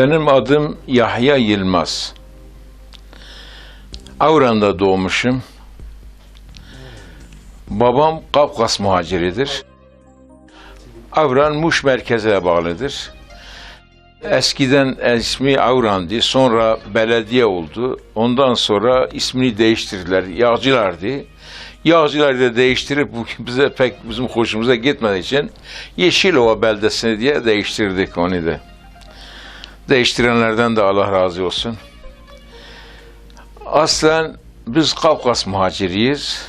Benim adım Yahya Yılmaz. Avran'da doğmuşum. Babam Kafkas muhaciridir. Avran Muş merkeze bağlıdır. Eskiden ismi Avran'dı, sonra belediye oldu. Ondan sonra ismini değiştirdiler, Yağcılar'dı. Yağcılar'ı da değiştirip bize pek bizim hoşumuza gitmediği için Yeşilova beldesini diye değiştirdik onu da. Değiştirenlerden de Allah razı olsun. Aslen biz Kafkas muhaciriyiz.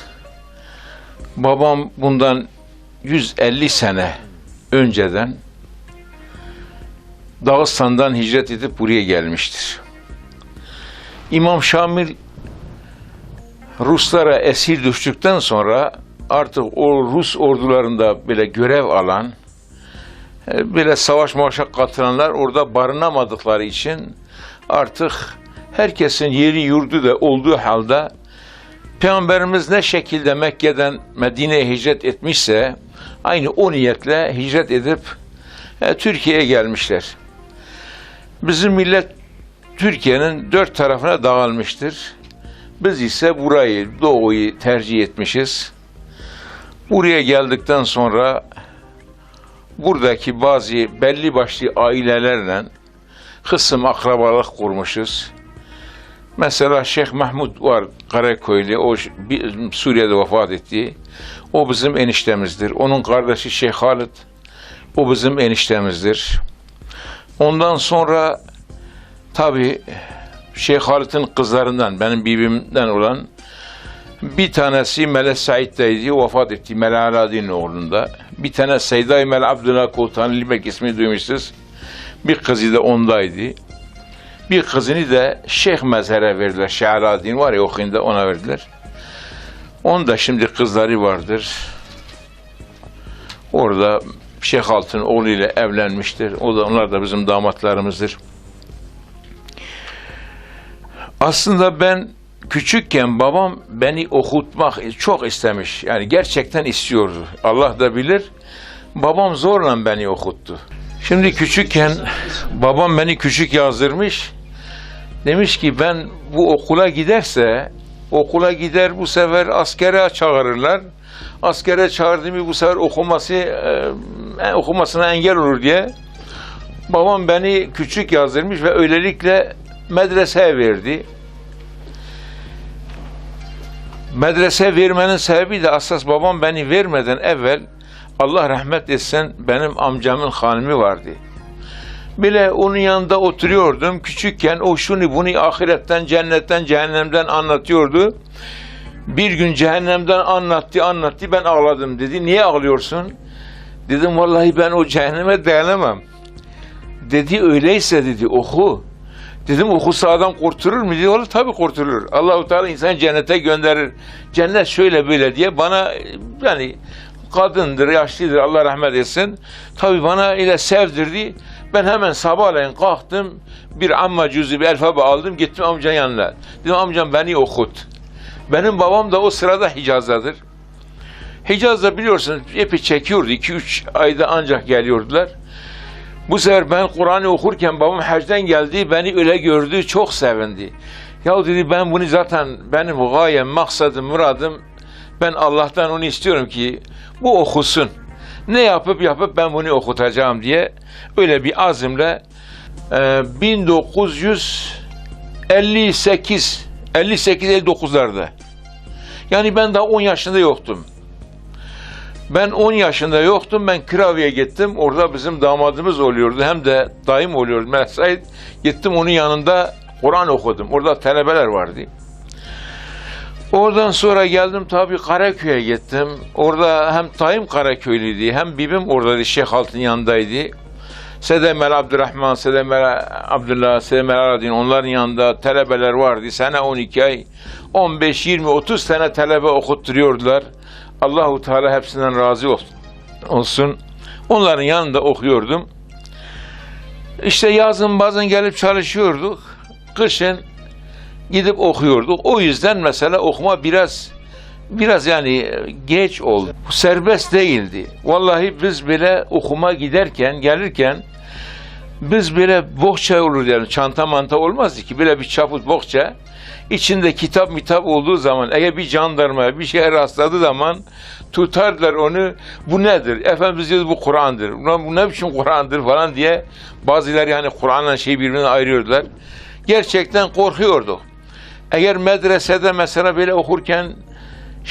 Babam bundan 150 sene önceden Dağıstan'dan hicret edip buraya gelmiştir. İmam Şamil Ruslara esir düştükten sonra artık o Rus ordularında bile görev alan, bile savaş maşa katılanlar orada barınamadıkları için artık herkesin yeri yurdu da olduğu halde Peygamberimiz ne şekilde Mekke'den Medine'ye hicret etmişse aynı o niyetle hicret edip Türkiye'ye gelmişler. Bizim millet Türkiye'nin 4 tarafına dağılmıştır. Biz ise burayı, doğuyu tercih etmişiz. Buraya geldikten sonra buradaki bazı belli başlı ailelerle kısım akrabalık kurmuşuz. Mesela Şeyh Mahmud var, Karaköylü, o Suriye'de vefat etti. O bizim eniştemizdir. Onun kardeşi Şeyh Halit, o bizim eniştemizdir. Ondan sonra tabii Şeyh Halit'in kızlarından, benim bibimden olan bir tanesi Melek Said'deydi, vefat etti Melek Aladin'in oğlunda. Bir tane Seyda-i Melek Abdullah Koltanlı belki ismini duymuşsunuz. Bir kızı da ondaydı. Bir kızını da Şeyh Mezher'e verdiler. Şeyh Aladin var ya, okuyunda ona verdiler. Onda şimdi kızları vardır. Orada Şeyh Halt'ın oğluyla evlenmiştir. Onlar da bizim damatlarımızdır. Aslında ben küçükken babam beni okutmak çok istemiş. Yani gerçekten istiyordu. Allah da bilir. Babam zorla beni okuttu. Şimdi küçükken babam beni küçük yazdırmış. Demiş ki ben bu okula giderse, okula gider bu sefer askere çağırırlar. Askere çağırdığımı bu sefer okumasına engel olur diye babam beni küçük yazdırmış ve öylelikle medreseye verdi. Medrese vermenin sebebi de asas babam beni vermeden evvel Allah rahmet etsin benim amcamın hanımı vardı. Bile onun yanında oturuyordum. Küçükken o şunu bunu ahiretten, cennetten, cehennemden anlatıyordu. Bir gün cehennemden anlattı. Ben ağladım dedi. Niye ağlıyorsun? Dedim vallahi ben o cehenneme dayanamam. Dedi öyleyse dedi oku. Dedim okusa adam kurtulur mu? Dedi vallahi tabii kurtulur. Allah-u Teala insanı cennete gönderir. Cennet şöyle böyle diye bana yani kadındır, yaşlıdır Allah rahmet etsin. Tabii bana ile sevdirdi. Ben hemen sabahleyin kalktım. Bir amma cüzü bir alfabe aldım. Gittim amcanın yanına. Dedim amcam beni okut. Benim babam da o sırada Hicaz'dadır. Hicaz'da biliyorsunuz epey çekiyordu. 2-3 ayda ancak geliyordular. Bu sefer ben Kur'an'ı okurken babam hacden geldi. Beni öyle gördü. Çok sevindi. Ya dedi ben bunu zaten benim gayem, maksadım, muradım. Ben Allah'tan onu istiyorum ki bu okusun. Ne yapıp ben bunu okutacağım diye öyle bir azimle 1958-59'larda yani ben daha 10 yaşında yoktum. Ben 10 yaşında yoktum. Ben Kıravi'ye gittim. Orada bizim damadımız oluyordu. Hem de dayım oluyordu. Melek Said. Gittim onun yanında Kur'an okudum. Orada talebeler vardı. Oradan sonra geldim tabii Karaköy'e gittim. Orada hem dayım Karaköylüydü hem bibim orada Şeyh Halt'ın yanındaydı. Sedemel Abdurrahman, Sedemel Abdullah, Sedemel Aladin onların yanında talebeler vardı. Sene 12 ay, 15, 20, 30 tane talebe okutturuyordular. Allah-u Teala hepsinden razı olsun. Onların yanında okuyordum. İşte yazın bazen gelip çalışıyorduk. Kışın gidip okuyorduk. O yüzden mesela okuma biraz yani geç oldu. Serbest değildi. Vallahi biz bile okuma gelirken Biz böyle bohça olur yani, çanta manta olmazdı ki, böyle bir çaput bohça. İçinde kitap olduğu zaman, eğer bir jandarma bir şeye rastladığı zaman tutarlar onu, bu nedir? Efendim biz diyoruz bu Kur'an'dır. Ulan bu ne biçim Kur'an'dır falan diye bazıları yani Kur'an'la birbirine ayırıyorlar. Gerçekten korkuyorduk. Eğer medresede mesela böyle okurken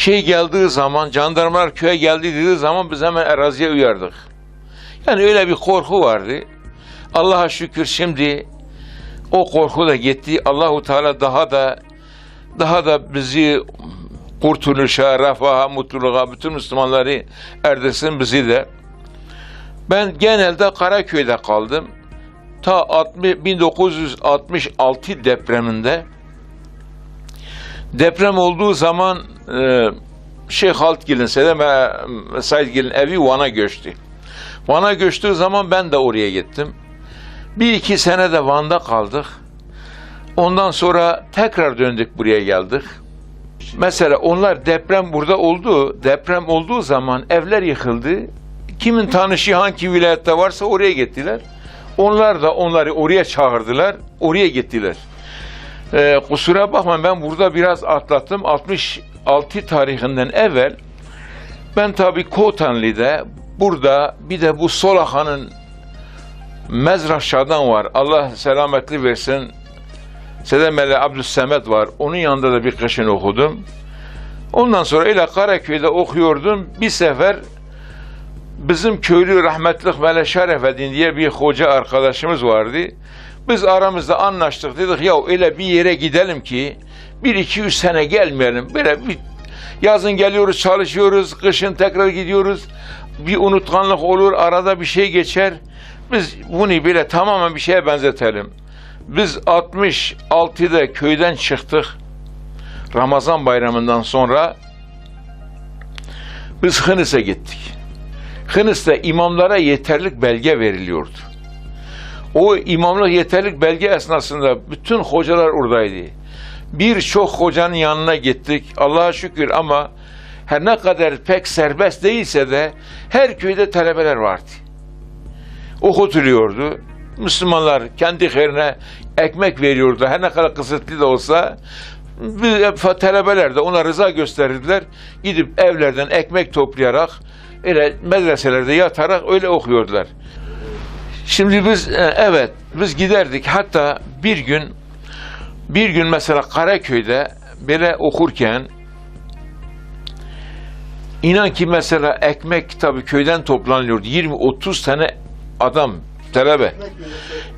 geldiği zaman, jandarmalar köye geldi dediği zaman biz hemen araziye uyardık. Yani öyle bir korku vardı. Allah'a şükür şimdi o korku da gitti. Allahu Teala daha da bizi kurtuluşa, refaha, mutluluğa, bütün Müslümanları erdirsin, bizi de. Ben genelde Karaköy'de kaldım. Ta 1966 depreminde, deprem olduğu zaman Şeyh Haltgil'in, Saidgil'in evi Van'a göçtü. Van'a göçtüğü zaman ben de oraya gittim. 1-2 sene de Van'da kaldık. Ondan sonra tekrar döndük, buraya geldik. Mesela onlar deprem burada oldu. Deprem olduğu zaman evler yıkıldı. Kimin tanışı hangi vilayette varsa oraya gittiler. Onlar da onları oraya çağırdılar. Oraya gittiler. Kusura bakma, ben burada biraz atlattım. 66 tarihinden evvel ben tabii Kotanli'de, burada bir de bu Solakhan'ın Mezrah Şadan var. Allah selametli versin. Sedemeli Abdüssemet var. Onun yanında da bir kışın okudum. Ondan sonra ile Karaköy'de okuyordum. Bir sefer bizim köylü rahmetlik Mele Şerefeddin diye bir hoca arkadaşımız vardı. Biz aramızda anlaştık, dedik ya öyle bir yere gidelim ki 1-2-3 sene gelmeyelim. Böyle bir yazın geliyoruz, çalışıyoruz, kışın tekrar gidiyoruz. Bir unutkanlık olur, arada bir şey geçer. Biz bunu böyle tamamen bir şeye benzetelim. Biz 66'da köyden çıktık. Ramazan bayramından sonra biz Hınıs'a gittik. Hınıs'ta imamlara yeterlik belge veriliyordu. O imamlık yeterlik belge esnasında bütün hocalar oradaydı. Birçok hocanın yanına gittik. Allah'a şükür, ama her ne kadar pek serbest değilse de her köyde talebeler vardı. Okutuluyordu. Müslümanlar kendi hayrine ekmek veriyordu. Her ne kadar kısıtlı da olsa talebeler de ona rıza gösterdiler. Gidip evlerden ekmek toplayarak, öyle medreselerde yatarak öyle okuyordular. Şimdi biz biz giderdik. Hatta bir gün mesela Karaköy'de böyle okurken, inan ki mesela ekmek tabii köyden toplanıyordu. 20-30 tane adam, talebe.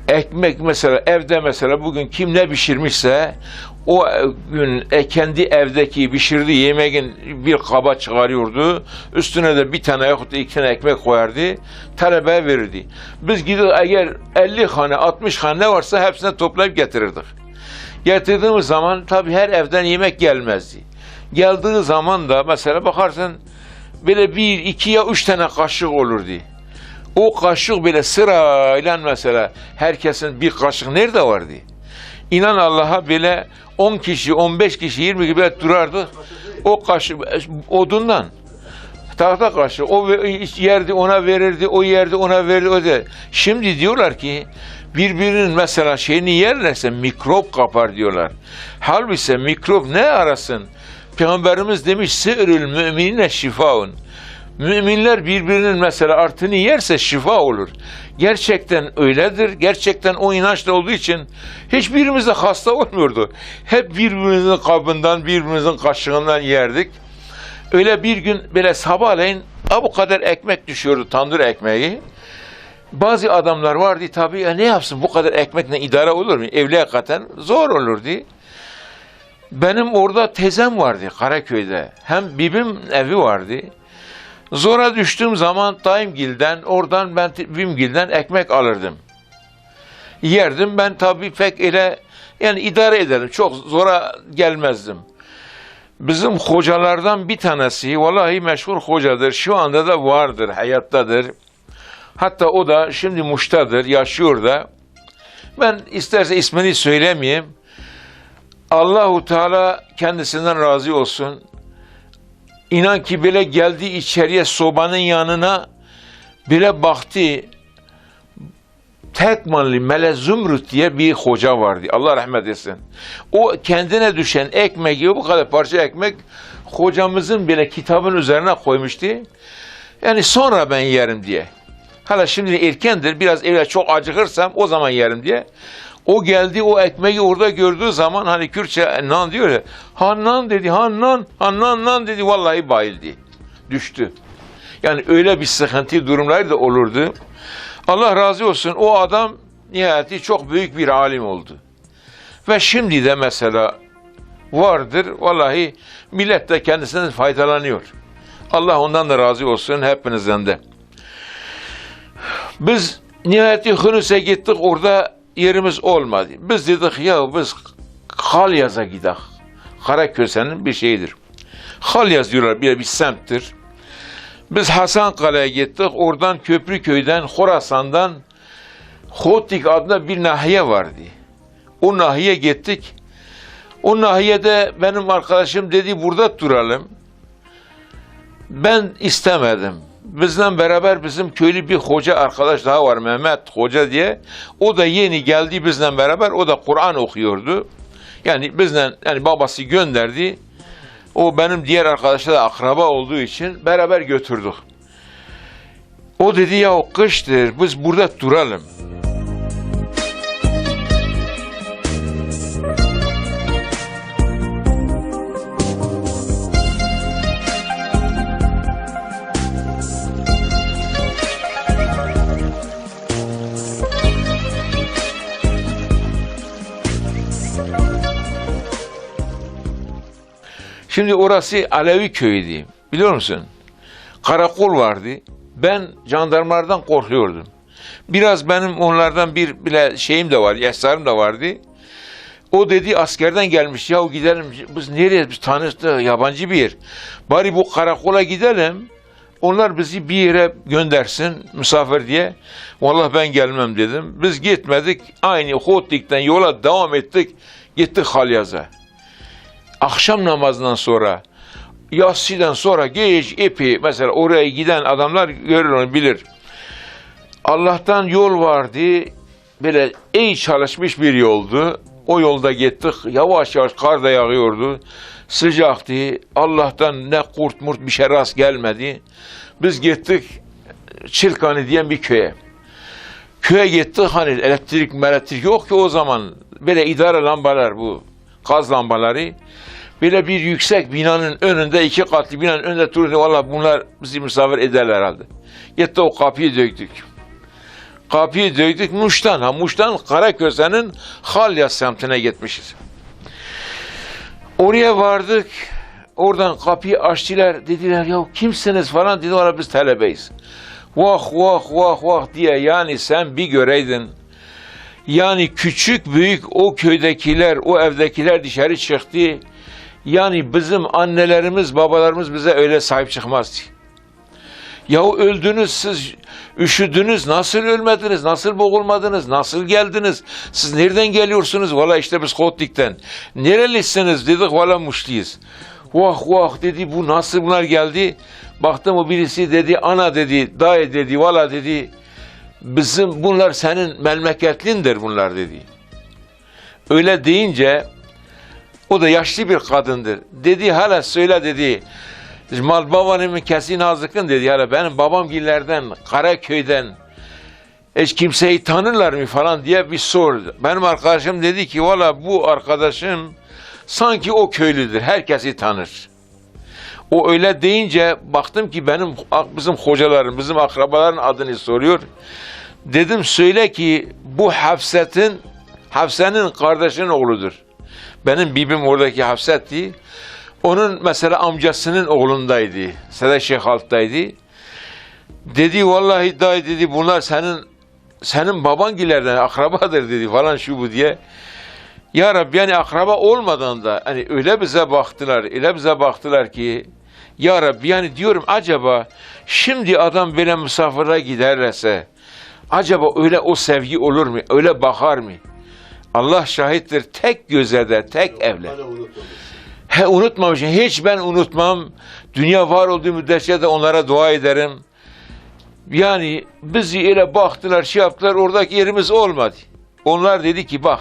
Ekmek mesela evde, mesela bugün kim ne pişirmişse o gün kendi evdeki pişirdiği yemeğin bir kaba çıkarıyordu. Üstüne de bir tane yahut da 2 tane ekmek koyardı. Talebeye verirdi. Biz gidip eğer 50 hane 60 hane ne varsa hepsine toplayıp getirirdik. Getirdiğimiz zaman tabii her evden yemek gelmezdi. Geldiği zaman da mesela bakarsın böyle 1, 2 ya 3 tane kaşık olurdu. O kaşık bile sırayla, mesela herkesin bir kaşık nerede vardı? İnan Allah'a bile 10 kişi, 15 kişi, 20 gibi durardı. O kaşık odundan, tahta kaşık, o yerdi ona verirdi, o yerdi ona verirdi. O da. Şimdi diyorlar ki birbirinin mesela şeyini yerlerse mikrop kapar diyorlar. Halbuki mikrop ne arasın? Peygamberimiz demiş, "Sırrül müminine şifaun." Müminler birbirinin mesela artını yerse şifa olur. Gerçekten öyledir. Gerçekten o inançla olduğu için hiçbirimiz de hasta olmuyordu. Hep birbirimizin kabından, birbirimizin kaşığından yerdik. Öyle bir gün böyle sabahleyin bu kadar ekmek düşüyordu, tandır ekmeği. Bazı adamlar vardı tabii, ne yapsın bu kadar ekmekle idare olur mu? Evli hakikaten zor olurdu. Benim orada teyzem vardı Karaköy'de. Hem bibim evi vardı. Zora düştüğüm zaman Dayımgil'den, oradan ben Bimgil'den ekmek alırdım. Yerdim, ben tabii pek yani idare ederim. Çok zora gelmezdim. Bizim hocalardan bir tanesi, vallahi meşhur hocadır. Şu anda da vardır, hayattadır. Hatta o da şimdi Muş'tadır, yaşıyor da. Ben isterse ismini söylemeyeyim. Allahu Teala kendisinden razı olsun. İnan ki bile geldi içeriye, sobanın yanına bile baktı. Tekmanlı Melez Zümrüt diye bir hoca vardı. Allah rahmet etsin. O kendine düşen ekmeği, bu kadar parça ekmek hocamızın bile kitabın üzerine koymuştu. Yani sonra ben yerim diye. Hala şimdi erkendir, biraz evvel çok acıkırsam o zaman yerim diye. O geldi, o ekmeği orada gördüğü zaman hani Kürtçe nan diyor ya. Hannan dedi, hannan, hannan nan dedi, vallahi bayıldı. Düştü. Yani öyle bir sıkıntı durumlar da olurdu. Allah razı olsun, o adam nihayeti çok büyük bir alim oldu. Ve şimdi de mesela vardır, vallahi millet de kendisinden faydalanıyor. Allah ondan da razı olsun, hepinizden de. Biz nihayeti Hınus'a gittik, orada yerimiz olmadı. Biz dedik ya biz Halyaz'a gidelim. Karaköse'nin bir şeyidir. Halyaz diyorlar, bir semttir. Biz Hasankale'ye gittik, oradan Köprüköy'den, Horasan'dan Hotik adında bir nahiye vardı. O nahiye gittik. O nahiyede benim arkadaşım dedi burada duralım. Ben istemedim. Bizden beraber bizim köylü bir hoca arkadaş daha var, Mehmet Hoca diye. O da yeni geldi bizden beraber, o da Kur'an okuyordu. Yani bizden, yani babası gönderdi. O benim diğer arkadaşla da akraba olduğu için beraber götürdük. O dedi ya o kıştır, biz burada duralım. Şimdi orası Alevi köyüydü, biliyor musun? Karakol vardı. Ben jandarmalardan korkuyordum. Biraz benim onlardan bir bile şeyim de vardı, esrarım da vardı. O dedi askerden gelmiş, ya gidelim, biz nereye, biz tanıştık, yabancı bir yer. Bari bu karakola gidelim, onlar bizi bir yere göndersin, misafir diye. Vallahi ben gelmem dedim. Biz gitmedik, aynı Hotik'ten yola devam ettik, gittik Halyaz'a. Akşam namazından sonra, yatsıdan sonra geç epey, mesela oraya giden adamlar görür onu, bilir. Allah'tan yol vardı, böyle iyi çalışmış bir yoldu. O yolda gittik, yavaş yavaş kar da yağıyordu, sıcaktı. Allah'tan ne kurt murt bir şey rast gelmedi. Biz gittik Çırkanı diyen bir köye. Köye gittik, hani elektrik yok ki o zaman. Böyle idare lambalar, bu gaz lambaları. Böyle bir yüksek binanın önünde, 2 katlı binanın önünde durdu. Vallahi bunlar bizi misafir ederler herhalde. Gitti o kapıyı döktük. Kapıyı döktük Muş'tan Karaköse'nin Halyaz semtine gitmişiz. Oraya vardık. Oradan kapıyı açtılar. Dediler ya kimsiniz falan. Dedi valla biz talebeyiz. Vah vah vah vah diye, yani sen bir göreydin. Yani küçük büyük o köydekiler, o evdekiler dışarı çıktı. Yani bizim annelerimiz, babalarımız bize öyle sahip çıkmazdı. Yahu öldünüz siz, üşüdünüz, nasıl ölmediniz, nasıl boğulmadınız, nasıl geldiniz, siz nereden geliyorsunuz? Valla işte biz Kotlik'ten. Nerelisiniz dedik, valla Muşluyuz. Vah vah dedi, bu nasıl bunlar geldi? Baktım o birisi dedi, ana dedi, dayı dedi, valla dedi, bizim bunlar senin memleketlindir bunlar dedi. Öyle deyince, o da yaşlı bir kadındır. Dedi hala söyle dedi. Mal babanın kesin azıkın dedi. Hala benim babamgillerden, Karaköy'den hiç kimseyi tanırlar mı falan diye bir sordu. Benim arkadaşım dedi ki valla bu arkadaşım sanki o köylüdür. Herkesi tanır. O öyle deyince baktım ki bizim hocaların, bizim akrabaların adını soruyor. Dedim söyle ki bu Hafse'nin kardeşinin oğludur. Benim bibim oradaki Hafset'ti. Onun mesela amcasının oğlundaydı. Sede Şeyh Alt'taydı. Dedi vallahi dayı dedi bunlar senin babangilerden akrabadır dedi falan şu bu diye. Ya Rabbi yani akraba olmadan da hani öyle bize baktılar ki ya Rabbi yani diyorum acaba şimdi adam böyle misafire giderlerse acaba öyle o sevgi olur mu? Öyle bakar mı? Allah şahittir, tek gözede, tek evle. Unutmamışım, hiç ben unutmam. Dünya var olduğu müddetçe de onlara dua ederim. Yani bizi öyle baktılar, şey yaptılar, oradaki yerimiz olmadı. Onlar dedi ki bak,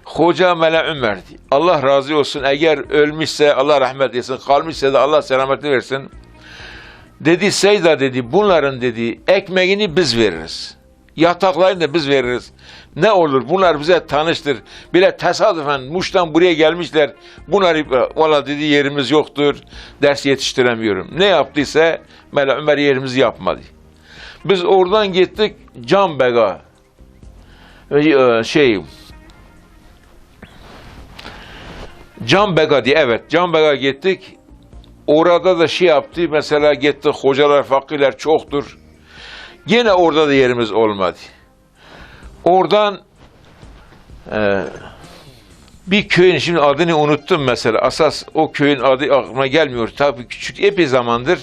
Hoca Mele Ömer'di. Allah razı olsun, eğer ölmüşse Allah rahmet etsin, kalmışsa da Allah selamet versin. Dedi Seyda dedi, bunların dedi ekmeğini biz veririz. Yataklarını da biz veririz. Ne olur bunlar bize tanıştır. Bile tesadüfen Muş'tan buraya gelmişler. Bunları valla dedi yerimiz yoktur. Ders yetiştiremiyorum. Ne yaptıysa Mele Ömer yerimizi yapmadı. Biz oradan gittik Canbega. Canbega diye, evet Canbega gittik. Orada da şey yaptı, mesela gittik, hocalar, fakirler çoktur. Gene orada da yerimiz olmadı. Oradan bir köyün, şimdi adını unuttum mesela, asas o köyün adı aklıma gelmiyor. Tabii küçük, epey zamandır.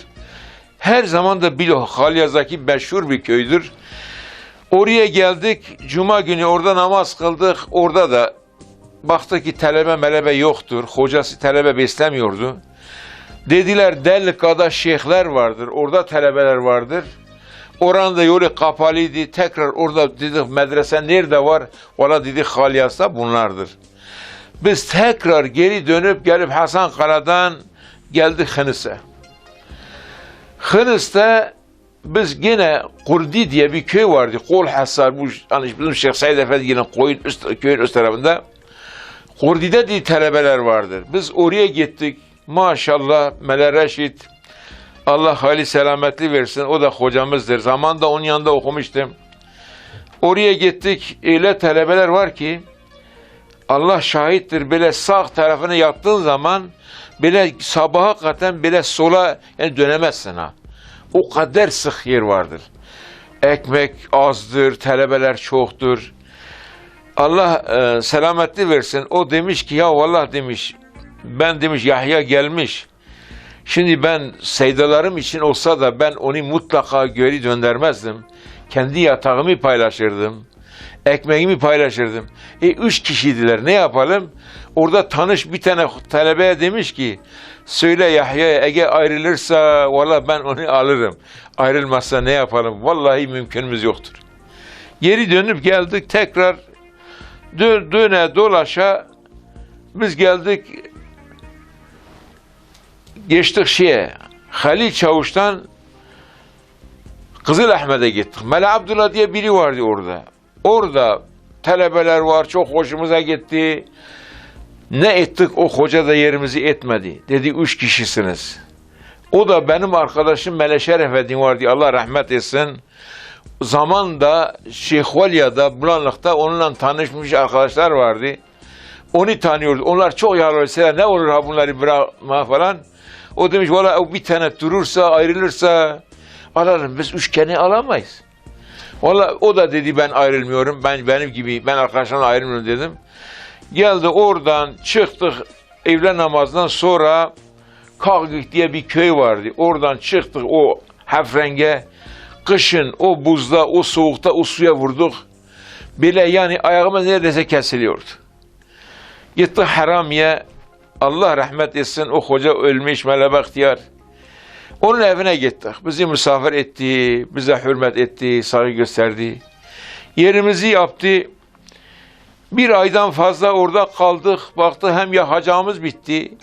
Her zaman da biliyor, Halyaz'daki meşhur bir köydür. Oraya geldik, cuma günü orada namaz kıldık. Orada da baktık ki talebe melebe yoktur. Hocası talebe beslemiyordu. Dediler Dellika'da şeyhler vardır, orada talebeler vardır. Oranın da yolu kapalıydı. Tekrar orada dedik medrese nerede var? Valla dedik Halyas'ta bunlardır. Biz tekrar geri dönüp gelip Hasan Kala'dan geldik Hınıs'a. Hınıs'ta biz yine Kurdi diye bir köy vardı. Kol Hassar, bu hani bizim Şeyh Said Efendi'nin köyün üst tarafında. Kurdi'de de talebeler vardır. Biz oraya gittik. Maşallah Mele Reşit, Allah hali selametli versin, o da hocamızdır. Zamanında onun yanında okumuştum. Oraya gittik, öyle talebeler var ki Allah şahittir, böyle sağ tarafına yattığın zaman böyle sabaha kadar böyle sola yani dönemezsin ha. O kadar sık yer vardır. Ekmek azdır, talebeler çoktur. Allah selametli versin. O demiş ki ya vallahi demiş, ben demiş Yahya gelmiş. Şimdi ben seydalarım için olsa da ben onu mutlaka geri döndürmezdim. Kendi yatağımı paylaşırdım. Ekmeğimi paylaşırdım. 3 kişiydiler, ne yapalım? Orada tanış bir tane talebeye demiş ki söyle Yahya'ya eğer ayrılırsa valla ben onu alırım. Ayrılmazsa ne yapalım? Vallahi mümkünümüz yoktur. Geri dönüp geldik tekrar döne dolaşa biz geldik. Geçtik Halil Çavuş'tan Kızıl Ahmet'e gittik. Mele Abdullah diye biri vardı orada. Orada talebeler var, çok hoşumuza gitti. Ne ettik, o hoca da yerimizi etmedi. Dedi 3 kişisiniz. O da benim arkadaşım Mele Şeref Efendi vardı, Allah rahmet etsin. Zamanda Şeyhvalya'da, Bulanlık'ta onunla tanışmış arkadaşlar vardı. Onu tanıyordu. Onlar çok yalvarıyorlar, ne olur ha bunları bırakma falan. O demiş valla o bir tane durursa, ayrılırsa alalım. Biz üçgeni alamayız. Valla o da dedi ben ayrılmıyorum. Benim gibi ben arkadaşlarımla ayrılmıyorum dedim. Geldi oradan çıktık evlen namazdan sonra Kağgık diye bir köy vardı. Oradan çıktık o Hafrenge. Kışın o buzda, o soğukta o suya vurduk. Bile yani ayağımız neredeyse kesiliyordu. Gittik Haramiye. Allah rahmet etsin, o hoca ölmüş Mele Bahtiyar. Onun evine gittik. Bizi misafir etti, bize hürmet etti, saygı gösterdi. Yerimizi yaptı. Bir aydan fazla orada kaldık. Baktı hem yakacağımız bitti.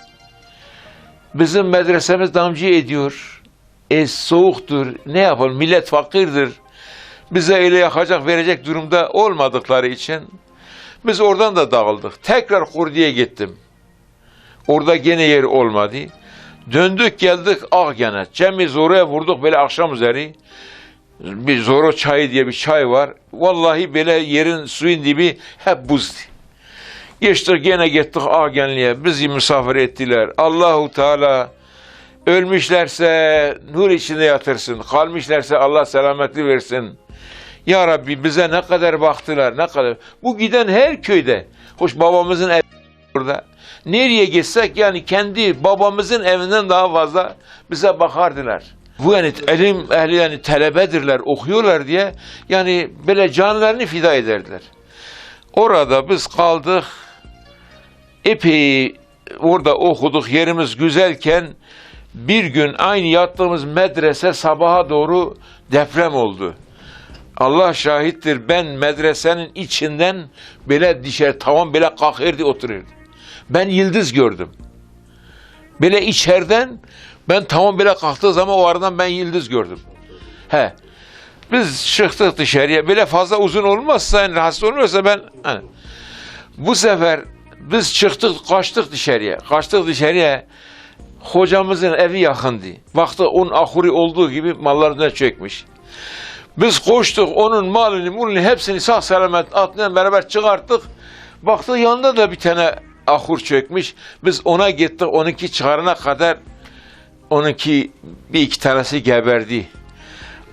Bizim medresemiz damcı ediyor. Soğuktur. Ne yapalım? Millet fakirdir. Bize öyle yakacak, verecek durumda olmadıkları için biz oradan da dağıldık. Tekrar Kurdi'ye gittim. Orada gene yer olmadı. Döndük geldik Ağgen'e. Cem'i Zoro'ya vurduk böyle akşam üzeri. Bir Zoro çayı diye bir çay var. Vallahi böyle yerin suyun dibi hep buzdu. Geçtik gene gittik Ağgenli'ye. Bizi misafir ettiler. Allahu Teala ölmüşlerse nur içinde yatırsın. Kalmışlarsa Allah selametli versin. Ya Rabbi bize ne kadar baktılar, ne kadar. Bu giden her köyde. Hoş babamızın evi burada. Nereye gitsek yani kendi babamızın evinden daha fazla bize bakardılar. Bu yani ilim ehli yani talebedirler, okuyorlar diye yani böyle canlarını fida ederdiler. Orada biz kaldık. Epey orada okuduk, yerimiz güzelken Bir gün aynı yattığımız medrese sabaha doğru deprem oldu. Allah şahittir, ben medresenin içinden böyle dışarı tavan böyle kalkırdı otururdu. Ben yıldız gördüm. Böyle içeriden ben tavan böyle kalktığı zaman o aradan ben yıldız gördüm. He. Biz çıktık dışarıya. Böyle fazla uzun olmazsa, yani rahatsız olmuyorsa ben hani, bu sefer biz çıktık, kaçtık dışarıya. Kaçtık dışarıya. Hocamızın evi yakındı. Baktı onun ahuri olduğu gibi mallarına çökmüş. Biz koştuk, onun malını, mulunu hepsini sağ selamet atla beraber çıkarttık. Baktık yanında da bir tane ahur çökmüş. Biz ona gittik, onunki çıkarana kadar onunki bir iki tanesi geberdi.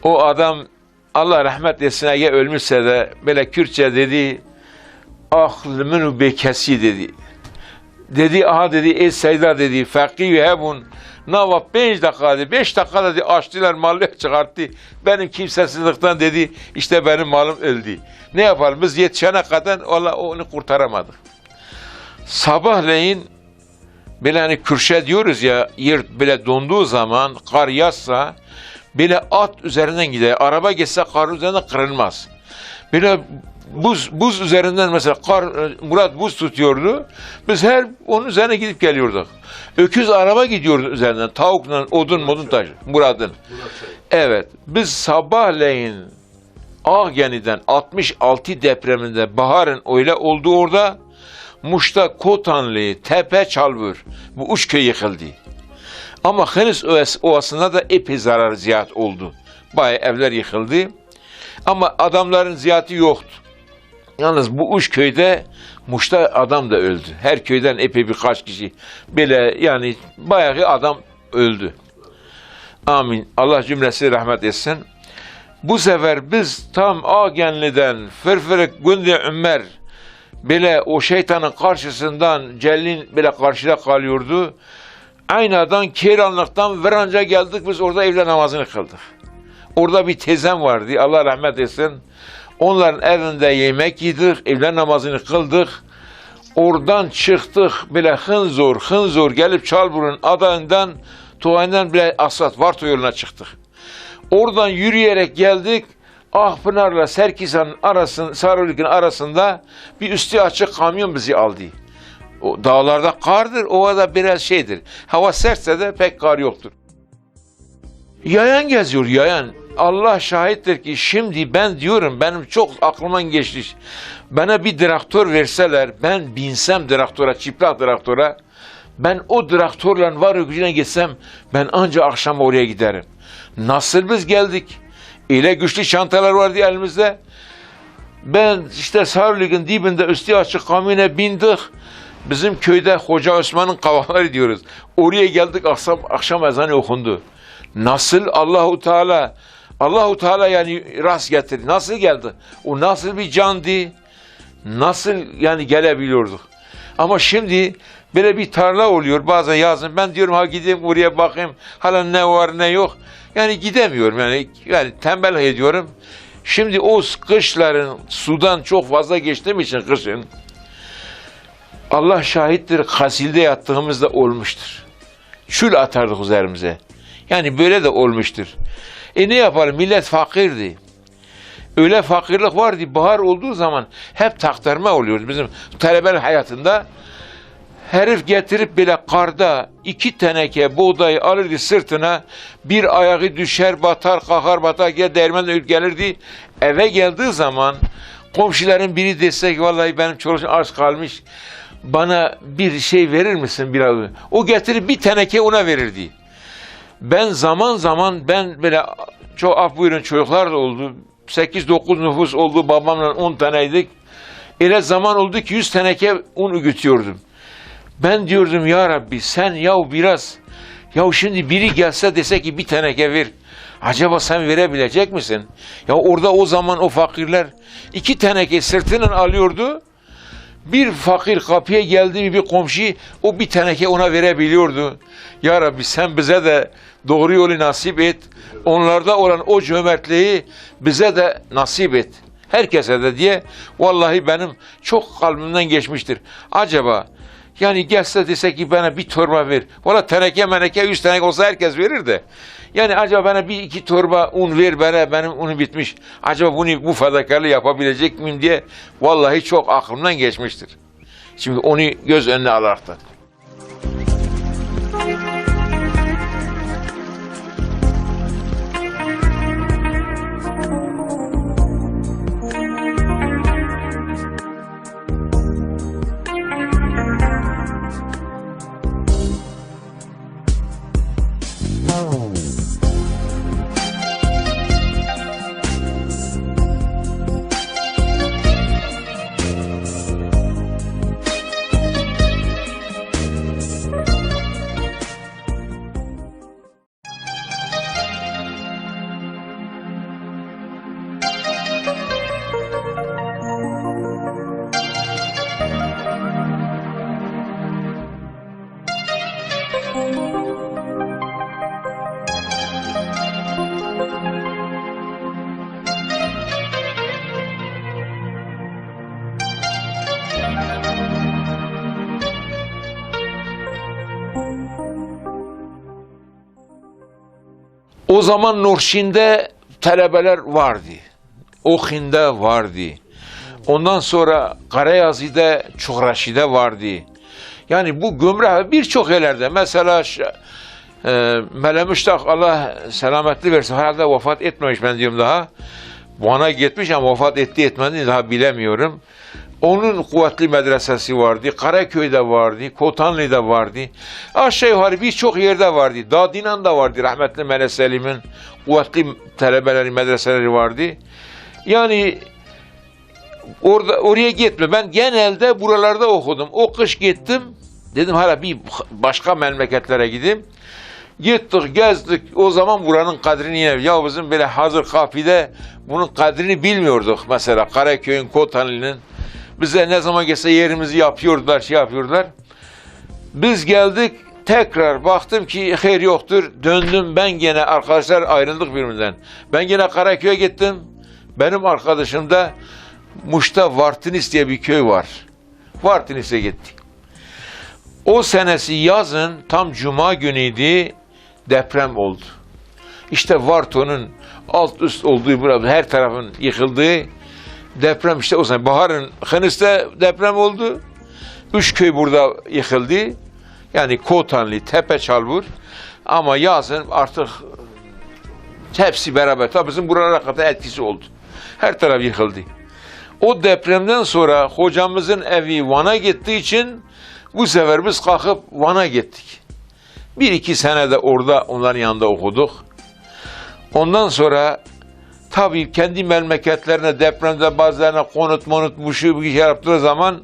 O adam Allah rahmet etsin, eğer ölmüşse de böyle Kürtçe dedi, aklımın bekesi dedi. Dedi, aha dedi, ey Seyda dedi, fakir hebun, nava 5 dakika dedi, 5 dakika dedi, açtılar malı çıkarttı. Benim kimsesizlikten dedi, işte benim malım öldü. Ne yapalım, biz yetişene kadar onu kurtaramadık. Sabahleyin, böyle hani kürşe diyoruz ya, yer böyle donduğu zaman, kar yağsa, böyle at üzerinden gider. Araba geçse kar üzerinden kırılmaz. Böyle buz üzerinden mesela Murat buz tutuyordu. Biz her onun üzerine gidip geliyorduk. Öküz araba gidiyordu üzerinden. Tavukla odun taşı. Murat'ın. Evet. Biz sabahleyin Ağgeni'den 66 depreminde baharın öyle olduğu orada Muş'ta Kotanlı, Tepe Çalvur bu üç köy yıkıldı. Ama Henüz Ovası'nda da epey zarar ziyat oldu. Bayağı evler yıkıldı. Ama adamların ziyatı yoktu. Yalnız bu üç köyde Muş'ta adam da öldü. Her köyden epey birkaç kişi böyle yani bayağı adam öldü. Amin. Allah cümlesi rahmet etsin. Bu sefer biz tam Ağenli'den Fırfırık Gündü Ömer böyle o şeytanın karşısından Cellin böyle karşıda kalıyordu. Aynadan, Keyranlık'tan Viranca geldik, biz orada evle namazını kıldık. Orada bir teyzem vardı, Allah rahmet etsin. Onların evinde yemek yedik, evle namazını kıldık. Oradan çıktık, böyle hınzor gelip Çalburun adağından, Tuğay'dan bile Aslat Varto yoluna çıktık. Oradan yürüyerek geldik, Akpınar'la Serkisa'nın Sarılık'ın arasında bir üstü açık kamyon bizi aldı. O dağlarda kardır, ovada biraz şeydir. Hava sertse de pek kar yoktur. Yayan geziyor, yayan. Allah şahittir ki şimdi ben diyorum, benim çok aklımdan geçti. Bana bir traktör verseler, ben binsem traktöre, çıplak traktöre, ben o traktörle var gücüne gitsem, ben ancak akşam oraya giderim. Nasıl biz geldik? Öyle güçlü çantalar vardı elimizde. Ben işte Sarılık'ın dibinde üstü açık kamyona bindik. Bizim köyde Hoca Osman'ın kavaları diyoruz. Oraya geldik, akşam ezanı okundu. Nasıl Allahu Teala yani rast getirdi. Nasıl geldi? O nasıl bir candı? Nasıl yani gelebiliyorduk? Ama şimdi böyle bir tarla oluyor bazen yazın. Ben diyorum ha gideyim oraya bakayım. Hala ne var ne yok. Yani gidemiyorum yani tembel ediyorum. Şimdi o kışların sudan çok fazla geçtiğim için kışın Allah şahittir, Kasil'de yattığımızda olmuştur. Çül atardık üzerimize. Yani böyle de olmuştur. Ne yapalım? Millet fakirdi. Öyle fakirlik vardı. Bahar olduğu zaman hep taktarma oluyordu. Bizim talebenin hayatında herif getirip bile karda 2 teneke buğdayı alırdı sırtına, bir ayağı düşer batar kalkar batar gel değirmenle gelirdi. Eve geldiği zaman komşuların biri dese ki vallahi benim çocuğum aç kalmış, bana bir şey verir misin biraz? O getirip bir teneke ona verirdi. Ben zaman ben böyle çok af buyurun çocuklar da oldu. 8-9 nüfus oldu, babamla 10 taneydik. Öyle zaman oldu ki 100 teneke un ügütüyordum. Ben diyordum ya Rabbi sen biraz şimdi biri gelse dese ki bir teneke ver. Acaba sen verebilecek misin? Ya orada o zaman o fakirler 2 teneke sırtından alıyordu. Bir fakir kapıya geldi bir komşu, o bir teneke ona verebiliyordu. Ya Rabbi sen bize de doğru yolu nasip et. Onlarda olan o cömertliği bize de nasip et. Herkese de diye vallahi benim çok kalbimden geçmiştir. Acaba Yani gelse dese ki bana bir torba ver. Valla teneke meneke 100 teneke olsa herkes verir de. Yani acaba bana bir iki torba un ver bana, benim unum bitmiş. Acaba bunu bu fedakarlığı yapabilecek miyim diye vallahi çok aklımdan geçmiştir. Şimdi onu göz önüne alaraktan. O zaman Nurşin'de talebeler vardı. Okin'de vardı. Ondan sonra Karayazi'de, Çuhraşi'de vardı. Yani bu Gümrah birçok yerlerde. Mesela Mele Müştak Allah selametli versin. Herhalde vefat etmemiş ben diyorum daha. Van'a gitmiş ama vefat etti etmedi daha bilemiyorum. Onun kuvvetli medresesi vardı. Karaköy'de vardı. Kotanlı'da vardı. Aşağı yukarı birçok yerde vardı. Dadinan'da vardı. Rahmetli Mele Selim'in kuvvetli talebeleri, medreseleri vardı. Yani oraya gitme. Ben genelde buralarda okudum. O kış gittim. Dedim hala bir başka memleketlere gideyim. Gittik, gezdik. O zaman buranın kadrini yine. Ya bizim böyle hazır kafide bunun kadrini bilmiyorduk. Mesela Karaköy'ün, Kotanlı'nın. Bize ne zaman gelse yerimizi yapıyordular, şey yapıyordular. Biz geldik, tekrar baktım ki hayır yoktur. Döndüm ben gene, arkadaşlar ayrıldık birbirinden. Ben gene Karaköy'e gittim. Benim arkadaşım da Muş'ta Vartinis diye bir köy var. Vartinis'e gittik. O senesi yazın tam Cuma günüydü, deprem oldu. İşte Varto'nun alt üst olduğu burada her tarafın yıkıldığı deprem işte o zaman. Baharın Hınıs'ta deprem oldu. 3 köy burada yıkıldı. Yani Kotanlı, Tepeçalbur. Ama yazın artık hepsi beraber. Tabii bizim buralara kadar etkisi oldu. Her taraf yıkıldı. O depremden sonra hocamızın evi Van'a gittiği için bu sefer biz kalkıp Van'a gittik. 1-2 sene de orada onların yanında okuduk. Ondan sonra tabii kendi memleketlerine depremde bazılarına konut bu şey yaptığı zaman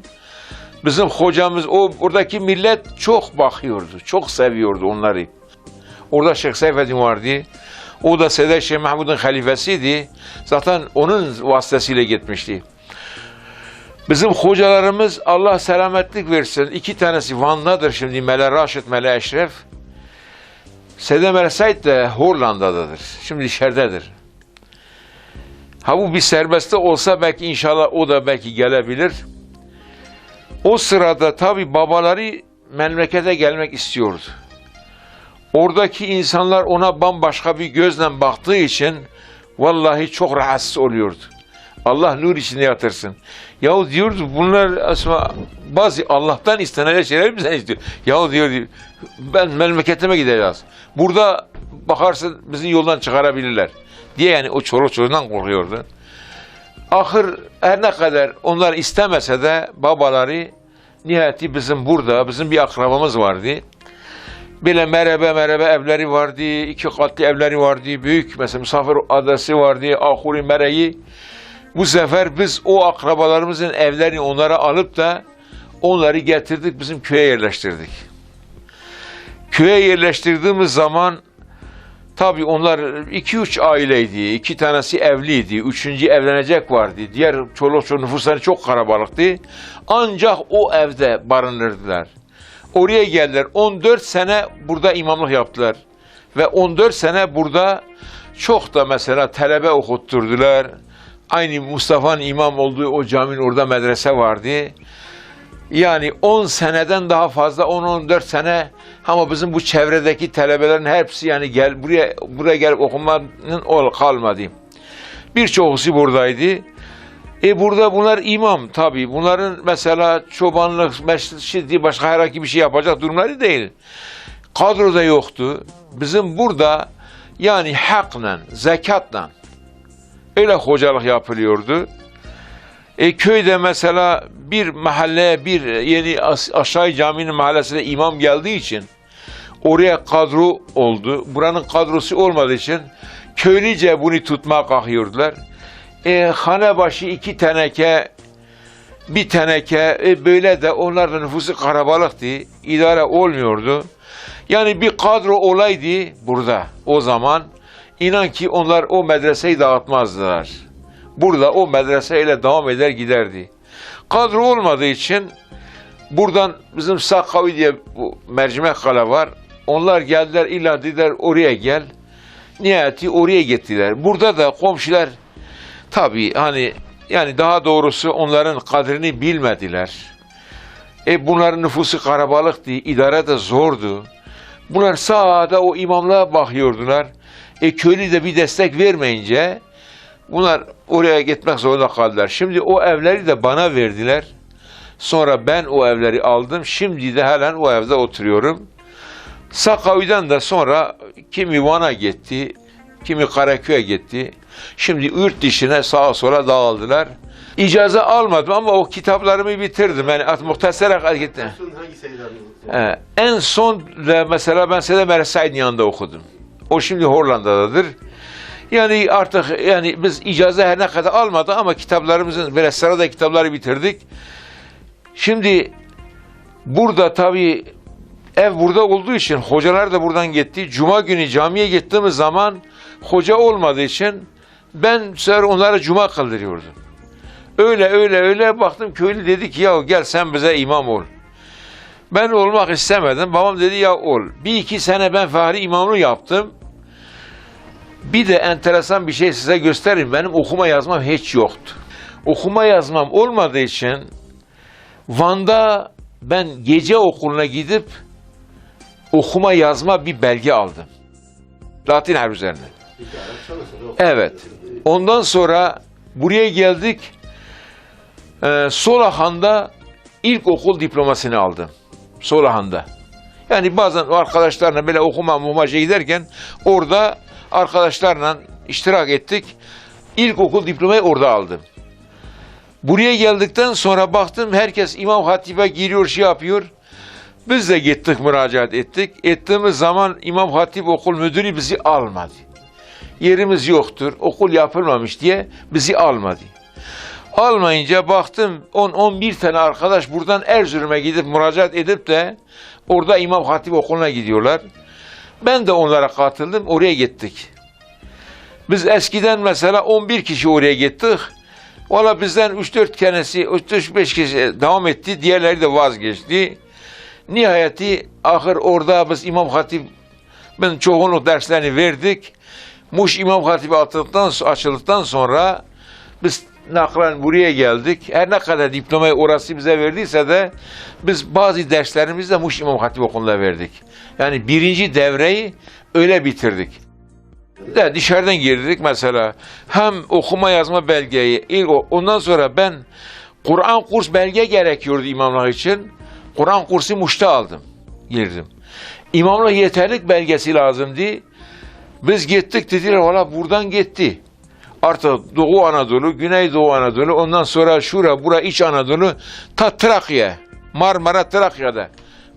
bizim hocamız oradaki millet çok bakıyordu. Çok seviyordu onları. Orada Şeyh Seyfettin vardı. O da Sede Şeyh Mahmud'un halifesiydi. Zaten onun vasıtasıyla gitmişti. Bizim hocalarımız Allah selametlik versin. 2 tanesi Van'dadır şimdi. Mele Raşid, Mele Eşref. Sede Mele Said de Hollanda'dadır. Şimdi içeridedir. Ha bu bir serbestte olsa belki inşallah o da belki gelebilir. O sırada tabi babaları memlekete gelmek istiyordu. Oradaki insanlar ona bambaşka bir gözle baktığı için vallahi çok rahatsız oluyordu. Allah nur içinde yatırsın. Yahu diyordu bunlar aslında bazı Allah'tan istenen şeyler bizden istiyor. Yahu diyor ben memleketime gideceğiz. Burada bakarsın bizi yoldan çıkarabilirler diye yani o çoluk çocuğundan korkuyordu. Ahır her ne kadar onlar istemese de babaları nihayeti bizim burada bizim bir akrabamız vardı. Böyle merhaba evleri vardı, 2 katlı evleri vardı, büyük mesela misafir adası vardı, ahuri mereyi. Bu sefer biz o akrabalarımızın evlerini onlara alıp da onları getirdik bizim köye yerleştirdik. Köye yerleştirdiğimiz zaman tabii onlar 2-3 aileydi, 2 tanesi evliydi, 3. evlenecek vardı. Diğer çoluk çocuk nüfusları çok kalabalıktı. Ancak o evde barınırdılar. Oraya geldiler. 14 sene burada imamlık yaptılar. Ve 14 sene burada çok da mesela talebe okutturdular. Aynı Mustafa'nın imam olduğu o caminin orada medrese vardı. Yani 10 seneden daha fazla, 10-14 sene, ama bizim bu çevredeki talebelerin hepsi yani buraya gelip okumanın kalmadı. Birçoğusu buradaydı. Burada bunlar imam tabii. Bunların mesela çobanlık, mescid, başka herhangi bir şey yapacak durumları değil. Kadroda yoktu. Bizim burada yani hakla, zekatla öyle hocalık yapılıyordu. Köyde mesela bir mahalleye, bir yeni aşağı caminin mahallesine imam geldiği için oraya kadro oldu. Buranın kadrosu olmadığı için köylüce bunu tutmaya kalkıyordular. Hane başı 2 teneke, 1 teneke, böyle de onların nüfusu karabalıktı, idare olmuyordu. Yani bir kadro olaydı burada o zaman, inan ki onlar o medreseyi dağıtmazdılar. Burada o medreseyle devam eder giderdi. Kadro olmadığı için buradan bizim Sakavi diye bu mercimek kale var. Onlar geldiler, illa dediler oraya gel. Nihayeti oraya gittiler. Burada da komşular tabii hani yani daha doğrusu onların kadrini bilmediler. Bunların nüfusu karabalıktı, idare de zordu. Bunlar sağda o imamlığa bakıyordular. Köylü de bir destek vermeyince bunlar oraya gitmek zorunda kaldılar. Şimdi o evleri de bana verdiler. Sonra ben o evleri aldım. Şimdi de halen o evde oturuyorum. Sakavi'den de sonra kimi Van'a gitti, kimi Karaköy'e gitti. Şimdi yurt dışına sağa sola dağıldılar. İcazı almadım ama o kitaplarımı bitirdim. Yani muhtasara gittim. En son de mesela ben Sede Meresaid'in yanında okudum. O şimdi Hollanda'dadır. Yani artık yani biz icazı her ne kadar almadık ama kitaplarımızın böyle sırada kitapları bitirdik. Şimdi burada tabii ev burada olduğu için hocalar da buradan gitti. Cuma günü camiye gittiğimiz zaman hoca olmadığı için ben onlara cuma kıldırıyordum. Öyle baktım köylü dedi ki ya gel sen bize imam ol. Ben olmak istemedim. Babam dedi ya ol. 1-2 sene ben fahri imamlığı yaptım. Bir de enteresan bir şey size göstereyim. Benim okuma yazmam hiç yoktu. Okuma yazmam olmadığı için Van'da ben gece okuluna gidip okuma yazma bir belge aldım. Latin harf üzerine. Evet. Ondan sonra buraya geldik. Solahan'da ilkokul diplomasını aldım. Solahan'da. Yani bazen arkadaşlarla böyle okuma giderken orada arkadaşlarla iştirak ettik. İlkokul diplomayı orada aldım. Buraya geldikten sonra baktım herkes İmam Hatip'e giriyor, şey yapıyor. Biz de gittik, müracaat ettik. Ettiğimiz zaman İmam Hatip okul müdürü bizi almadı. Yerimiz yoktur, okul yapılmamış diye bizi almadı. Almayınca baktım 10-11 tane arkadaş buradan Erzurum'a gidip müracaat edip de orada İmam Hatip okuluna gidiyorlar. Ben de onlara katıldım, oraya gittik. Biz eskiden mesela 11 kişi oraya gittik. Valla bizden 3-4 tanesi, 3-5 kişi devam etti, diğerleri de vazgeçti. Nihayeti ahir orada biz İmam Hatip'in çoğunluk derslerini verdik. Muş İmam Hatip'i açıldıktan sonra biz naklen buraya geldik. Her ne kadar diplomayı orası bize verdiyse de biz bazı derslerimizi de Muş İmam Hatip Okulu'nda verdik. Yani 1. devreyi öyle bitirdik. Dışarıdan girdik mesela. Hem okuma yazma belgeyi, ondan sonra ben Kur'an kurs belge gerekiyordu imamlık için. Kur'an kursu Muş'ta aldım, girdim. İmamlık yeterlik belgesi lazımdı. Biz gittik, dediler valla buradan gitti. Artık Doğu Anadolu, Güneydoğu Anadolu, ondan sonra şura, bura İç Anadolu, ta Trakya, Marmara Trakya'da.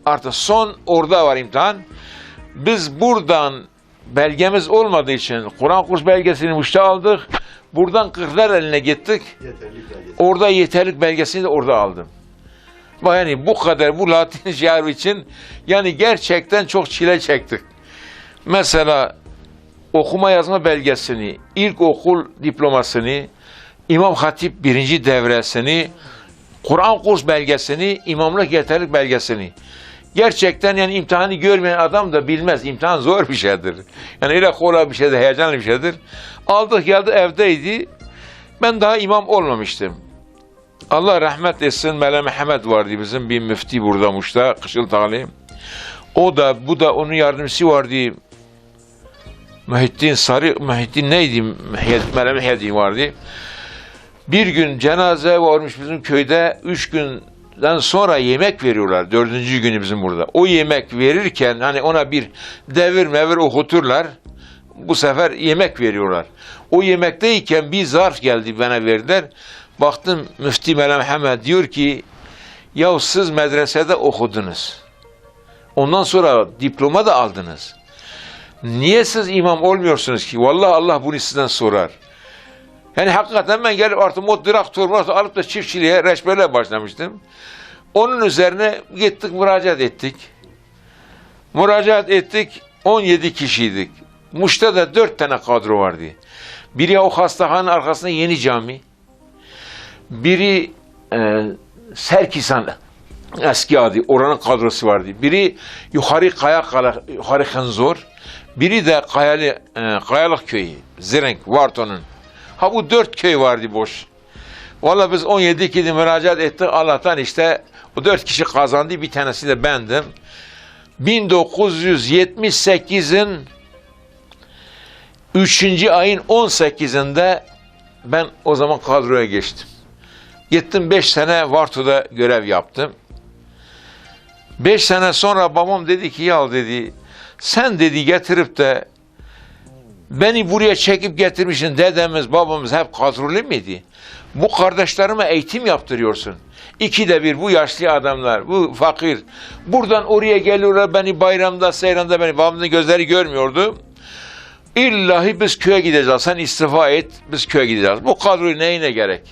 Artık son orada var imtihan. Biz buradan belgemiz olmadığı için Kur'an kurs belgesini Muş'ta aldık. Buradan Kırklareli'ne gittik. Orada yeterlik belgesini de orada aldım. Yani bu kadar bu Latin şiarı için yani gerçekten çok çile çektik. Mesela okuma yazma belgesini, ilkokul diplomasını, İmam Hatip 1. devresini, Kur'an kurs belgesini, imamlık yeterlik belgesini. Gerçekten yani imtihanı görmeyen adam da bilmez. İmtihan zor bir şeydir. Yani öyle kolay bir şeydir, heyecanlı bir şeydir. Aldık geldi evdeydi. Ben daha imam olmamıştım. Allah rahmet etsin, Mele Mehmet vardı bizim bir müfti burada Muş'ta, Kışıltağlı. O da, bu da onun yardımcısı vardı. Muhittin neydi? Mele Mehmet vardı. Bir gün cenaze varmış bizim köyde, 3 günden sonra yemek veriyorlar. 4. günü bizim burada. O yemek verirken hani ona bir devir okuturlar. Bu sefer yemek veriyorlar. O yemekteyken bir zarf geldi, bana verdiler. Baktım Müftü Mele Mehmet diyor ki, ya siz medresede okudunuz. Ondan sonra diploma da aldınız. Niye siz imam olmuyorsunuz ki? Vallahi Allah bunu sizden sorar. Yani hakikaten ben gelip artık o traktör alıp da çiftçiliğe, reçberliğe başlamıştım. Onun üzerine gittik, müracaat ettik. Müracaat ettik, 17 kişiydik. Muş'ta da 4 tane kadro vardı. Biri o hastahanın arkasında yeni cami. Biri Serkisan eski adı, oranın kadrosu vardı. Biri yukarı Henzor. Biri de Kayalık köyü, Zirenk, Varton'un. Ha bu 4 köy vardı boş. Vallahi biz 17 kişi müracaat ettik. Allah'tan işte o 4 kişi kazandı. Bir tanesi de bendim. 1978'in 3. ayın 18'inde ben o zaman kadroya geçtim. Gittim 5 sene Varto'da görev yaptım. 5 sene sonra babam dedi ki, ya dedi, sen dedi getirip de beni buraya çekip getirmişsin, dedemiz babamız hep kadrolu muydu? Bu kardeşlerime eğitim yaptırıyorsun. 2'de 1 bu yaşlı adamlar, bu fakir. Buradan oraya geliyorlar, beni bayramda, seyramda, beni babamın gözleri görmüyordu. İllahi biz köye gideceğiz, sen istifa et, biz köye gideceğiz. Bu kadroyu neyine gerek?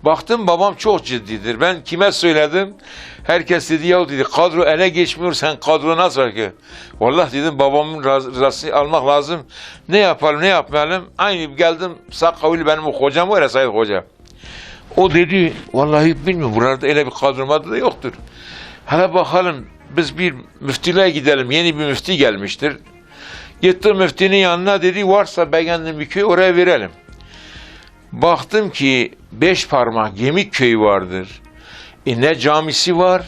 Baktım babam çok ciddidir. Ben kime söyledim? Herkes dedi, ya dedi, kadro ele geçmiyor, sen kadro nasıl ki? Vallahi dedim, babamın rızası almak lazım. Ne yapalım, ne yapmayalım? Aynı geldim, Sakkavili benim o hocam var ya, Said Hoca. O dedi, vallahi bilmiyorum, burada öyle bir kadro da yoktur. Hele bakalım, biz bir müftülüğe gidelim, yeni bir müfti gelmiştir. Gittim müftinin yanına, dedi, varsa beğendiğin bir köy oraya verelim. Baktım ki 5 parmak Gemik köyü vardır. Ne camisi var,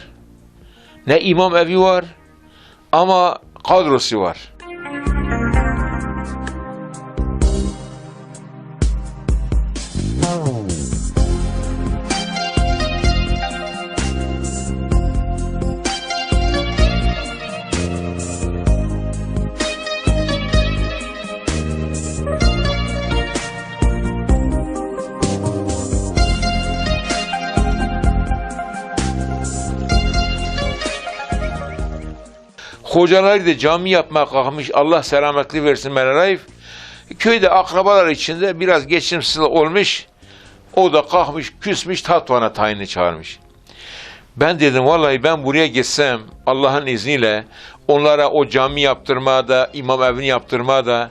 ne imam evi var, ama kadrosu var. Hocaları da cami yapmaya kalkmış, Allah selametli versin Mele Raif. Köyde akrabalar içinde biraz geçimsiz olmuş, o da kalkmış, küsmüş, Tatvan'a tayini çağırmış. Ben dedim, vallahi ben buraya gitsem, Allah'ın izniyle onlara o cami yaptırmaya da, imam evini yaptırmaya da,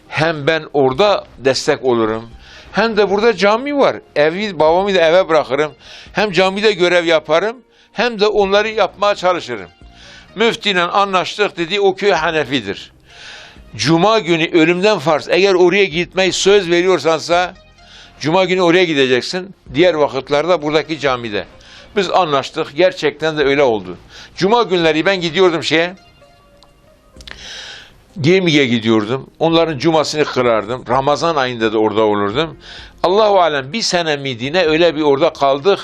hem ben orada destek olurum, hem de burada cami var. Evi, babamı da eve bırakırım, hem camide görev yaparım, hem de onları yapmaya çalışırım. Müftiyle anlaştık, dedi, o köy Hanefidir. Cuma günü ölümden farz, eğer oraya gitmeyi söz veriyorsansa, Cuma günü oraya gideceksin, diğer vakitlerde buradaki camide. Biz anlaştık, gerçekten de öyle oldu. Cuma günleri ben gidiyordum Gemi'ye gidiyordum, onların cumasını kırardım, Ramazan ayında da orada olurdum. Allahu alem bir sene miydi ne, öyle bir orada kaldık,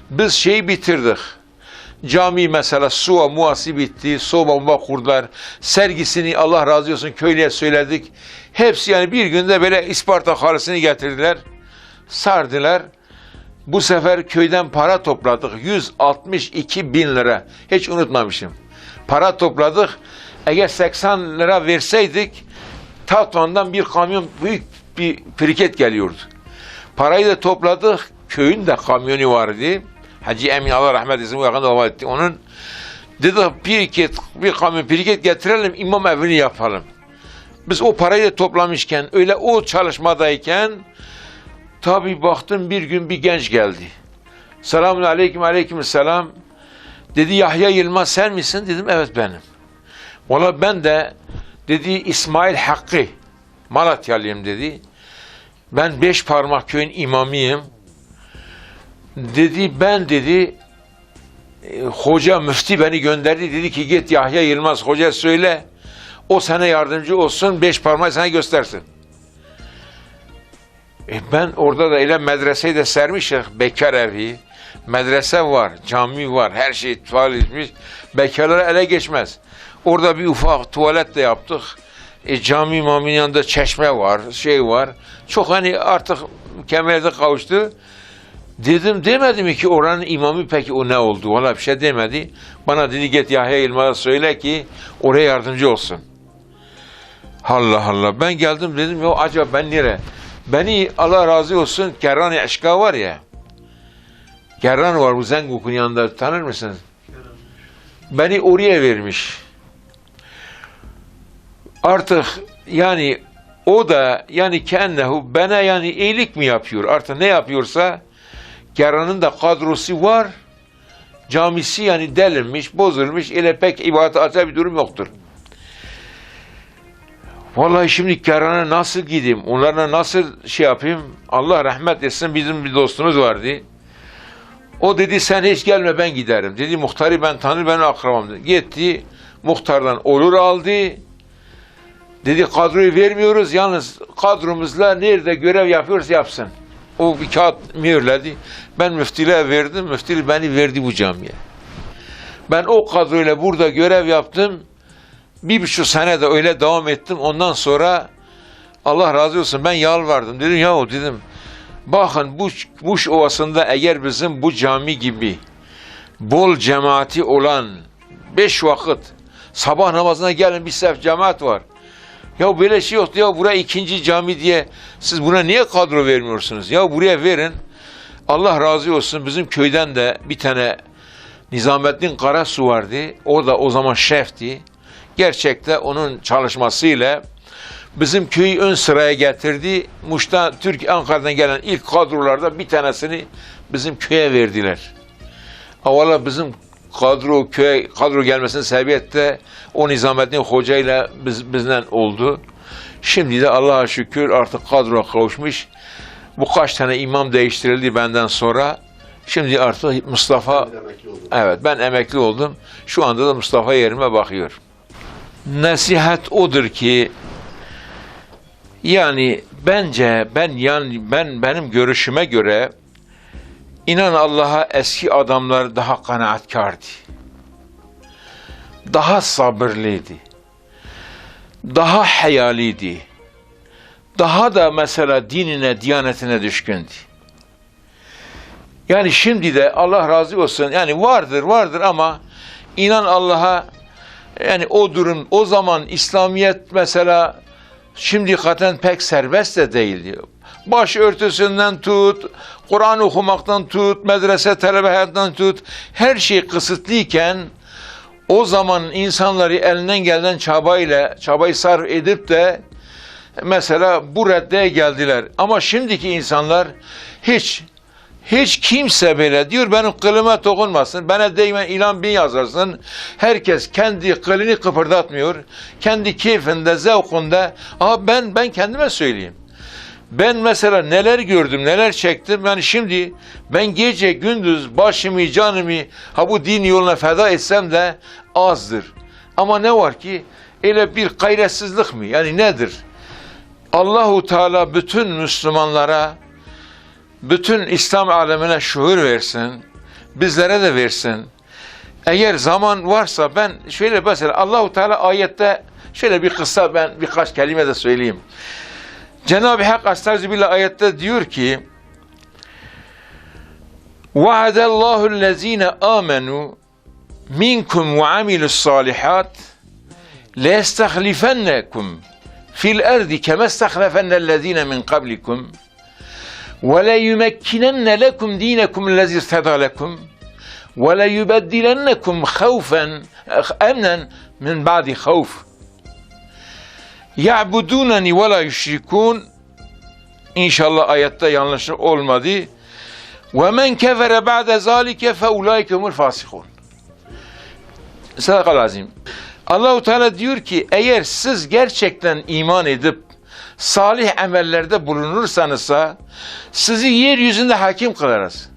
biz bitirdik. Cami mesela suva muası bitti, soba kurdular, sergisini Allah razı olsun köylüye söyledik. Hepsi yani bir günde böyle Isparta halısını getirdiler, sardılar. Bu sefer köyden para topladık, 162 bin lira, hiç unutmamışım. Para topladık, eğer 80 lira verseydik, Tatvan'dan bir kamyon büyük bir briket geliyordu. Parayı da topladık, köyün de kamyonu vardı. Hacı Emin Allah rahmet eylesin, yakında vefat etti. Onun dedi, bir kamyon briket getirelim, imam evini yapalım. Biz o parayı da toplamışken, öyle o çalışmadayken, tabi baktım bir gün bir genç geldi. Selamun aleyküm, aleyküm selam. Dedi, Yahya Yılmaz sen misin? Dedim, evet benim. Valla ben de, dedi, İsmail Hakkı, Malatyalıyım dedi. Ben 5 parmak köyün imamıyım. Dedi ben dedi hoca müfti beni gönderdi, dedi ki git Yahya Yılmaz Hoca söyle, o sana yardımcı olsun, 5 parmağı sana göstersin. Ben orada da öyle medreseyi de sermişim, bekar evi, medrese var, cami var, her şey faal etmiş, bekarlara ele geçmez. Orada bir ufak tuvalet de yaptık, cami imamının yanında çeşme var, şey var, çok hani artık kemerde kavuştu. Demedim ki oranın imamı peki o ne oldu? Valla bir şey demedi. Bana dedi git Yahya Yılmaz'a söyle ki oraya yardımcı olsun. Allah Allah. Ben geldim dedim ya acaba ben nereye? Beni Allah razı olsun Kerran-ı Aşka var ya. Kerran var bu Zenguk'un yanında, tanır mısınız? Beni oraya vermiş. Artık yani o da yani kennehu bana yani iyilik mi yapıyor? Artık ne yapıyorsa Kerran'ın da kadrosu var. Camisi yani delinmiş, bozulmuş. Öyle pek ibadete açar bir durum yoktur. Vallahi şimdi Kerran'a nasıl gideyim? Onlarla nasıl şey yapayım? Allah rahmet etsin, bizim bir dostumuz vardı. O dedi sen hiç gelme ben giderim. Dedi muhtarı ben tanır, benim akrabam dedi. Gitti muhtardan olur aldı. Dedi kadroyu vermiyoruz, yalnız kadromuzla nerede görev yapıyorsa yapsın. O bir kağıt mühürledi. Ben müftüyle verdim. Müftü beni verdi bu camiye. Ben o kadroyla burada görev yaptım. 1,5 sene de öyle devam ettim. Ondan sonra Allah razı olsun ben yalvardım. Dedim yahu dedim. Bakın bu Muş Ovası'nda eğer bizim bu cami gibi bol cemaati olan 5 vakit sabah namazına gelin bir sef cemaat var. Ya böyle şey yoktu ya, buraya 2. cami diye siz buna niye kadro vermiyorsunuz? Ya buraya verin. Allah razı olsun bizim köyden de bir tane Nizamettin Karasu vardı. O da o zaman şefti. Gerçekte onun çalışmasıyla bizim köyü ön sıraya getirdi. Muş'ta Ankara'dan gelen ilk kadrolarda bir tanesini bizim köye verdiler. Avvela bizim kadro gelmesinin sebebi de o Nizamettin Hoca ile bizden oldu. Şimdi de Allah'a şükür artık kadroya kavuşmuş. Bu kaç tane imam değiştirildi benden sonra. Şimdi artık Mustafa, evet ben emekli oldum. Şu anda da Mustafa yerime bakıyor. Nasihat odur ki yani bence benim görüşüme göre İnan Allah'a eski adamlar daha kanaatkardı. Daha sabırlıydı. Daha hayaliydi. Daha da mesela dinine, diyanetine düşkündü. Yani şimdi de Allah razı olsun yani vardır ama inan Allah'a yani o durum o zaman İslamiyet mesela şimdi zaten pek serbest de değildi. Başörtüsünden tut, Kur'an okumaktan tut, medrese talebe hayatından tut, her şey kısıtlıyken o zaman insanları elinden gelen çabayı sarf edip de mesela bu reddeye geldiler. Ama şimdiki insanlar hiç kimse böyle diyor benim kılıma dokunmasın, bana değmen ilan bin yazarsın. Herkes kendi kılını kıpırdatmıyor, kendi keyfinde, zevkunda. Ama ben kendime söyleyeyim. Ben mesela neler gördüm, neler çektim. Yani şimdi ben gece gündüz başımı, canımı bu din yoluna feda etsem de azdır. Ama ne var ki öyle bir gayretsizlik mi? Yani nedir? Allahu Teala bütün Müslümanlara, bütün İslam alemine şuur versin. Bizlere de versin. Eğer zaman varsa ben şöyle mesela Allahu Teala ayette şöyle bir kısa ben birkaç kelime de söyleyeyim. Cenab-ı Hak Estağfirullah ayette diyor ki وَعَدَ اللّٰهُ الَّذ۪ينَ آمَنُوا مِنْكُمْ وَعَمِلُوا الصَّالِحَاتِ لَيَسْتَخْلِفَنَّكُمْ فِي الْأَرْضِ كَمَا اسْتَخْلَفَنَّ الَّذ۪ينَ مِنْ قَبْلِكُمْ وَلَيُمَكِّنَنَّ لَكُمْ دِينَكُمْ الَّذ۪ي ارْتَضَىٰ لَكُمْ وَلَيُبَدِّلَنَّكُمْ خَوْفًا أَمْنًا مِنْ بَعْدِ خَوْفٍ يَعْبُدُونَنِي وَلَا يُشْرِكُونَ. İnşallah ayette yanlışlık olmadı. وَمَنْ كَفَرَ بَعْدَ ذَٰلِكَ فَاُولَٰئِكَ هُمُ الْفَاسِقُونَ. Sadakallahü'l-azim. Allah-u Teala diyor ki eğer siz gerçekten iman edip salih amellerde bulunursanız sizi yeryüzünde hakim kılarız.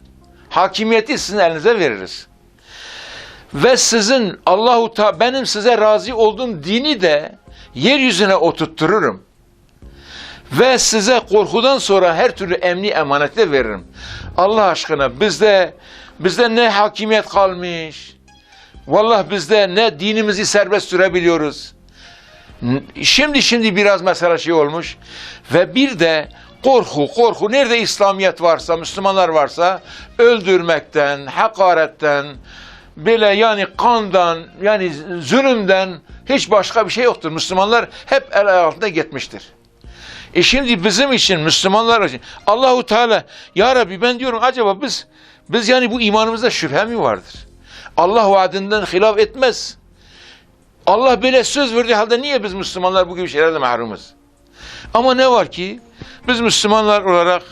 hakimiyeti sizin elinize veririz. Ve sizin benim size razı olduğum dini de yeryüzüne oturttururum. Ve size korkudan sonra her türlü emni emaneti veririm. Allah aşkına bizde ne hakimiyet kalmış. Vallahi bizde ne dinimizi serbest sürebiliyoruz. Şimdi biraz mesela şey olmuş. Ve bir de korku. Nerede İslamiyet varsa, Müslümanlar varsa öldürmekten, hakaretten, böyle yani kandan, yani zulümden hiç başka bir şey yoktur. Müslümanlar hep el altında gitmiştir. Şimdi bizim için, Müslümanlar için Allahu Teala, ya Rabbi ben diyorum acaba biz yani bu imanımızda şüphe mi vardır? Allah vaadinden hilaf etmez. Allah böyle söz verdiği halde niye biz Müslümanlar bu gibi şeylerden mahrumuz? Ama ne var ki biz Müslümanlar olarak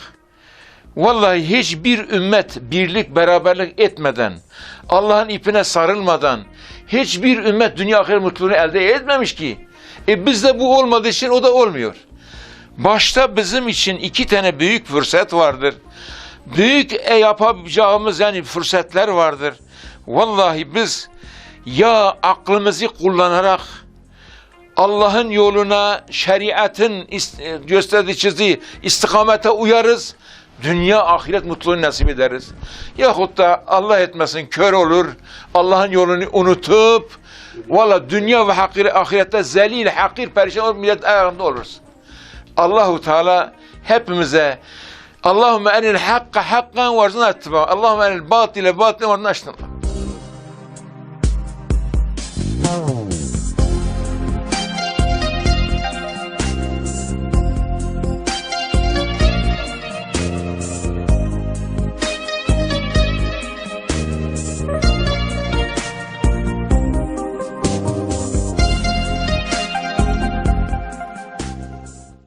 vallahi hiçbir ümmet birlik, beraberlik etmeden, Allah'ın ipine sarılmadan hiçbir ümmet dünya ahiret mutluluğunu elde etmemiş ki. Bizde bu olmadığı için o da olmuyor. Başta bizim için 2 tane büyük fırsat vardır. Büyük yapacağımız yani fırsatlar vardır. Vallahi biz ya aklımızı kullanarak Allah'ın yoluna, şeriatın gösterdiği çizdiği istikamete uyarız. Dünya ahiret mutluluğunu nasip ederiz. Yahut da Allah etmesin kör olur. Allah'ın yolunu unutup valla dünya ve ahirette zelil, hakir, perişan olup millet ayağında oluruz. Allahu Teala hepimize Allahümme enil hakka hakkan varzına ettiba. Allahümme enil batile batilen varzına ettiba.